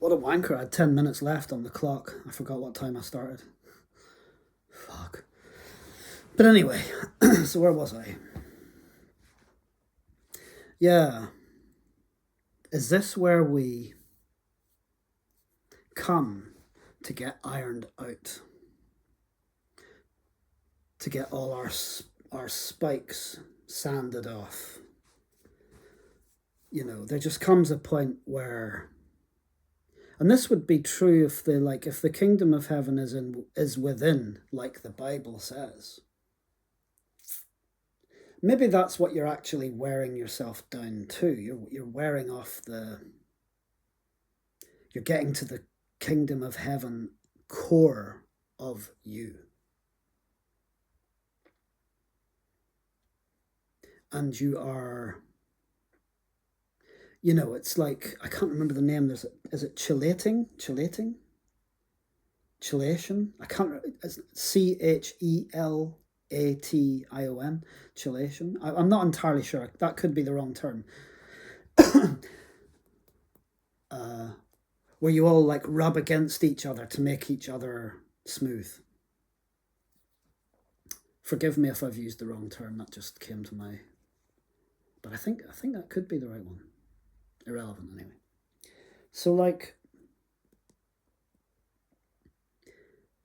What a wanker. I had 10 minutes left on the clock. I forgot what time I started. Fuck. But anyway, so where was I? Yeah. Is this where we come to get ironed out? To get all our spikes sanded off? You know, there just comes a point where, and this would be true if the kingdom of heaven is within, like the Bible says. Maybe that's what you're actually wearing yourself down to. You're wearing off you're getting to the kingdom of heaven core of you. And you are, you know, it's like, I can't remember the name. Is it chelating? Chelation? I can't, CHELATION, chelation. I'm not entirely sure. That could be the wrong term. Where you all like rub against each other to make each other smooth. Forgive me if I've used the wrong term. That just came to my. But I think that could be the right one. Irrelevant anyway. So like,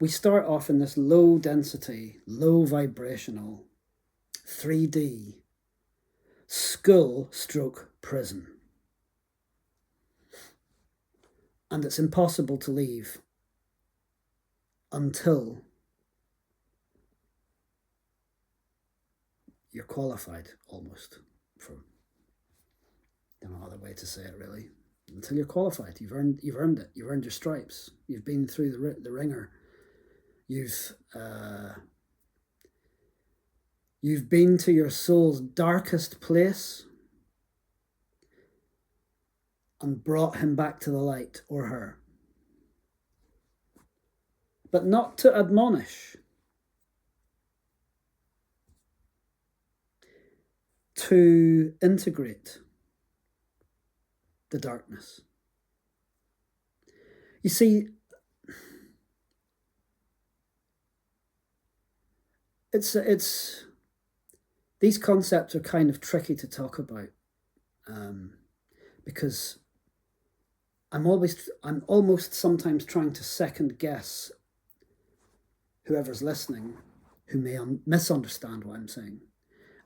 we start off in this low density, low vibrational, 3D school/prison. And it's impossible to leave until you're qualified, almost, for no other way to say it really. Until you're qualified, you've earned it. You've earned your stripes. You've been through the ringer. You've been to your soul's darkest place and brought him back to the light, or her. But not to admonish, to integrate the darkness. You see, it's these concepts are kind of tricky to talk about, because I'm almost sometimes trying to second guess whoever's listening who may misunderstand what I'm saying.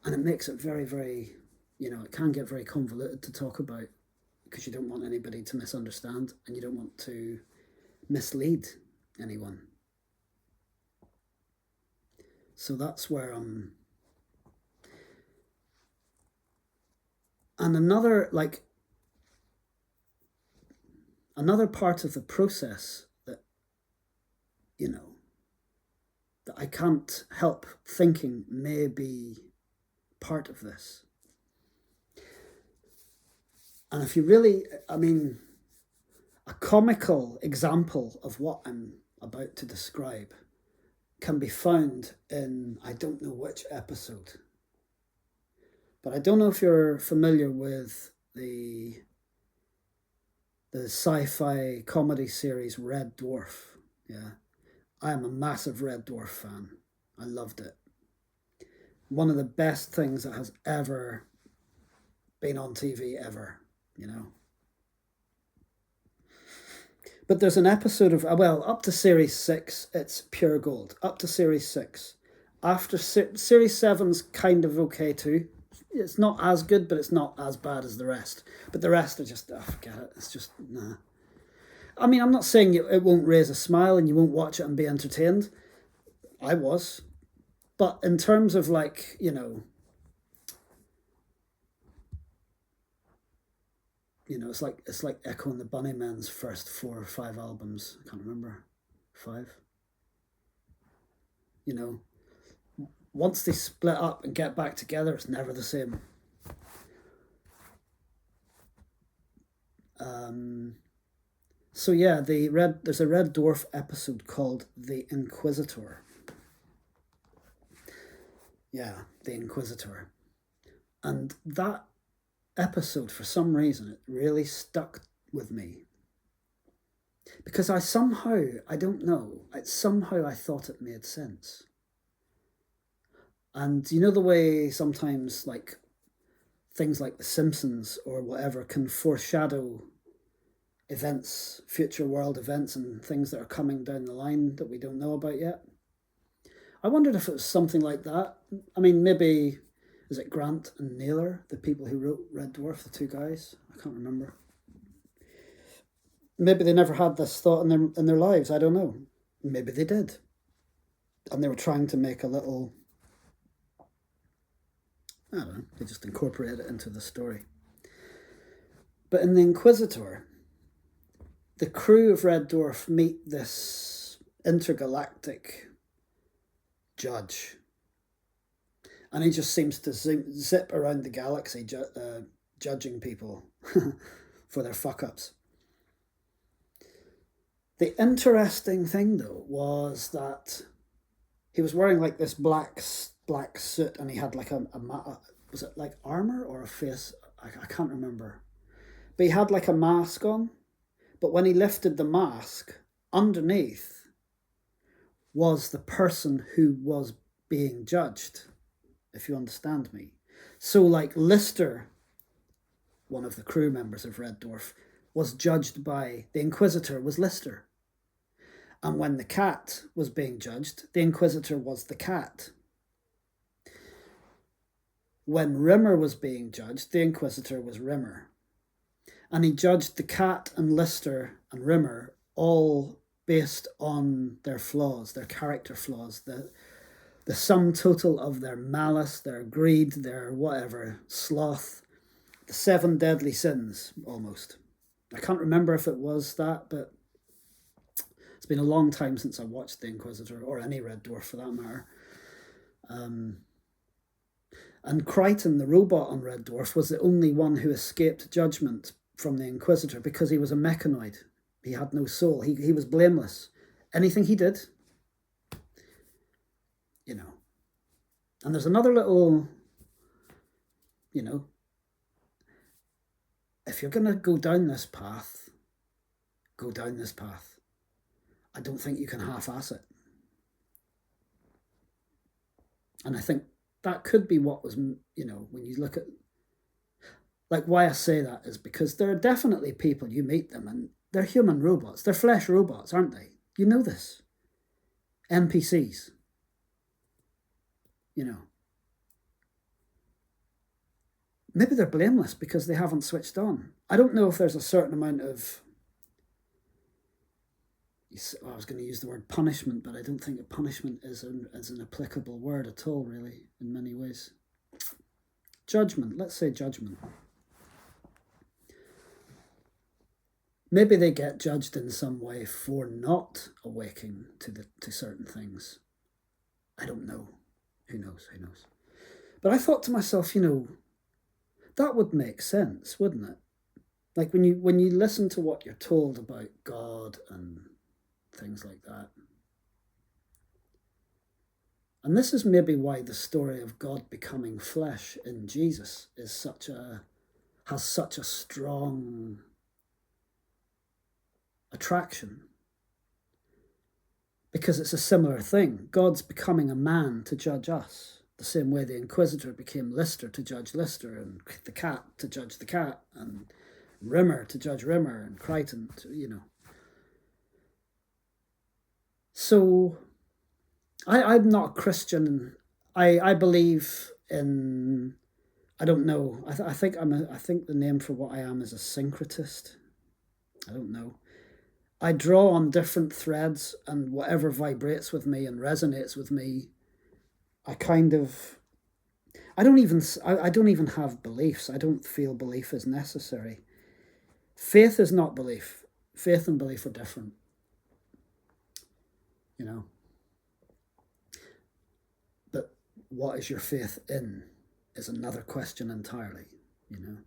And it makes it very, very, it can get very convoluted to talk about, because you don't want anybody to misunderstand and you don't want to mislead anyone. So that's where and another part of the process that, that I can't help thinking may be part of this. And if you really, a comical example of what I'm about to describe can be found in, I don't know which episode, but I don't know if you're familiar with the sci-fi comedy series Red Dwarf. Yeah, I am a massive Red Dwarf fan. I loved it. One of the best things that has ever been on TV ever, But there's an episode of, up to series 6, it's pure gold. Up to series 6. After series 7's kind of okay too. It's not as good, but it's not as bad as the rest. But the rest are just, forget it. It's just, nah. I'm not saying it won't raise a smile and you won't watch it and be entertained. I was. But in terms of it's like Echo and the Bunnymen's first 4 or 5 albums. I can't remember. 5. Once they split up and get back together, it's never the same. So yeah, there's a Red Dwarf episode called The Inquisitor. Yeah, The Inquisitor. And that episode, for some reason, it really stuck with me. Because I don't know, somehow I thought it made sense. And you know the way sometimes like things like The Simpsons or whatever can foreshadow events, future world events and things that are coming down the line that we don't know about yet? I wondered if it was something like that. I mean, maybe, is it Grant and Naylor, the people who wrote Red Dwarf, the two guys? I can't remember. Maybe they never had this thought in their lives. I don't know. Maybe they did. And they were trying to make a little, I don't know, they just incorporated it into the story. But in The Inquisitor, the crew of Red Dwarf meet this intergalactic judge. And he just seems to zip around the galaxy judging people for their fuck-ups. The interesting thing, though, was that he was wearing like this black suit, and he had like was it like armor or a face? I can't remember. But he had like a mask on. But when he lifted the mask, underneath was the person who was being judged, if you understand me. So like Lister, one of the crew members of Red Dwarf, was judged by the Inquisitor, was Lister. And when the cat was being judged, the Inquisitor was the cat. When Rimmer was being judged, the Inquisitor was Rimmer. And he judged the cat and Lister and Rimmer all based on their flaws, their character flaws, the sum total of their malice, their greed, their whatever, sloth, the 7 deadly sins, almost. I can't remember if it was that, but it's been a long time since I watched The Inquisitor, or any Red Dwarf for that matter. And Crichton, the robot on Red Dwarf, was the only one who escaped judgment from the Inquisitor because he was a mechanoid. He had no soul. He was blameless. Anything he did, you know. And there's another little, you know, if you're going to go down this path, go down this path. I don't think you can half-ass it. And I think that could be what was, you know, when you look at, like, why I say that is because there are definitely people, you meet them, and they're human robots. They're flesh robots, aren't they? You know this. NPCs. You know. Maybe they're blameless because they haven't switched on. I don't know if there's a certain amount of, I was going to use the word punishment, but I don't think punishment is an applicable word at all, really, in many ways. Judgment, let's say judgment. Maybe they get judged in some way for not awaking to certain things. I don't know. Who knows? But I thought to myself, you know, that would make sense, wouldn't it? Like when you listen to what you're told about God and things like that. And this is maybe why the story of God becoming flesh in Jesus has such a strong attraction. Because it's a similar thing. God's becoming a man to judge us. The same way the Inquisitor became Lister to judge Lister, and the cat to judge the cat, and Rimmer to judge Rimmer, and Crichton to, you know. So, I'm not a Christian. I believe in, I don't know. I think the name for what I am is a syncretist. I don't know. I draw on different threads, and whatever vibrates with me and resonates with me, I don't even have beliefs. I don't feel belief is necessary. Faith is not belief. Faith and belief are different. You know. But what is your faith in is another question entirely, you know.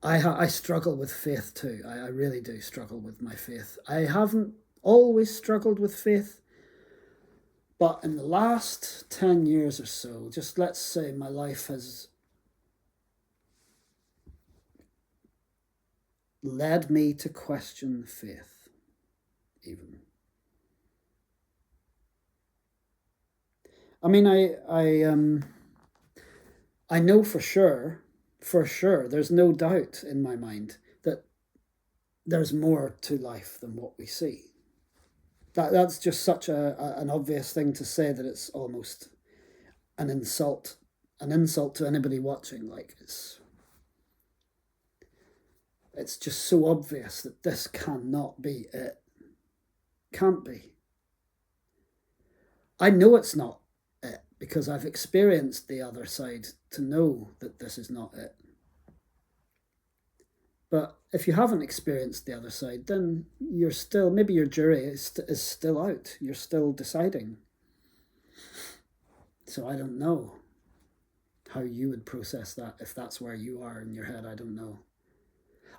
I struggle with faith too. I really do struggle with my faith. I haven't always struggled with faith, but in the last 10 years or so, just let's say my life has led me to question faith. even. I mean, I know for sure, there's no doubt in my mind that there's more to life than what we see. That's just such an obvious thing to say that it's almost an insult to anybody watching. Like, it's just so obvious that this cannot be it. Can't be. I know it's not it because I've experienced the other side to know that this is not it. But if you haven't experienced the other side, then you're still, maybe your jury is still out. You're still deciding. So I don't know how you would process that if that's where you are in your head. I don't know.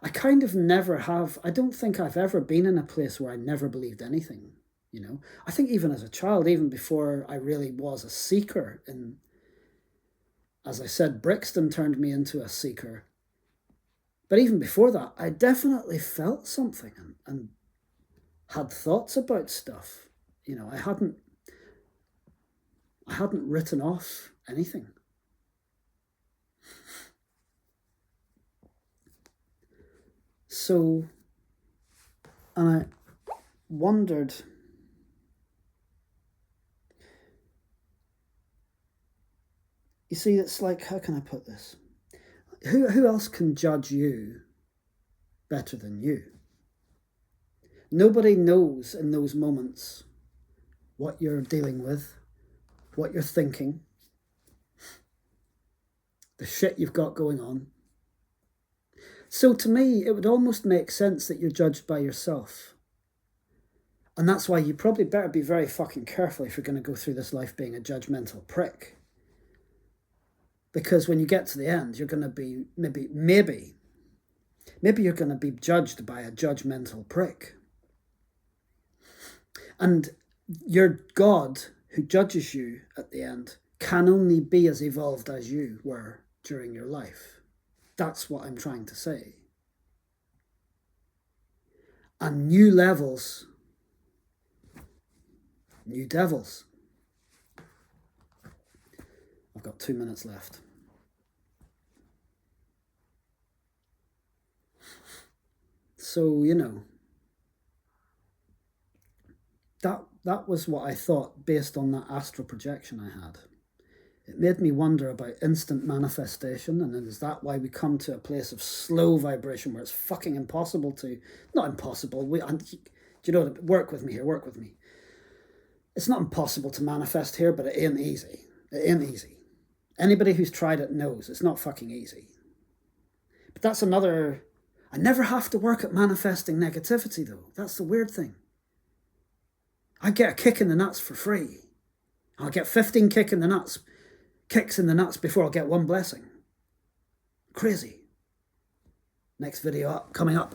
I kind of never have. I don't think I've ever been in a place where I never believed anything. You know, I think even as a child, even before I really was a seeker, as I said, Brixton turned me into a seeker. But even before that, I definitely felt something and had thoughts about stuff. You know, I hadn't written off anything. So, and I wondered, you see, it's like, how can I put this? Who else can judge you better than you? Nobody knows in those moments what you're dealing with, what you're thinking, the shit you've got going on. So to me, it would almost make sense that you're judged by yourself. And that's why you probably better be very fucking careful if you're going to go through this life being a judgmental prick. Because when you get to the end, you're going to be, maybe you're going to be judged by a judgmental prick. And your God, who judges you at the end, can only be as evolved as you were during your life. That's what I'm trying to say. And new levels, new devils. I've got 2 minutes left. So, you know, that was what I thought based on that astral projection I had. It made me wonder about instant manifestation, and is that why we come to a place of slow vibration where it's fucking impossible to, not impossible, do you know, work with me here, work with me. It's not impossible to manifest here, but it ain't easy. It ain't easy. Anybody who's tried it knows it's not fucking easy. But that's another, I never have to work at manifesting negativity though. That's the weird thing. I get a kick in the nuts for free. I'll get 15 kicks in the nuts before I'll get one blessing. Crazy. Next video coming up.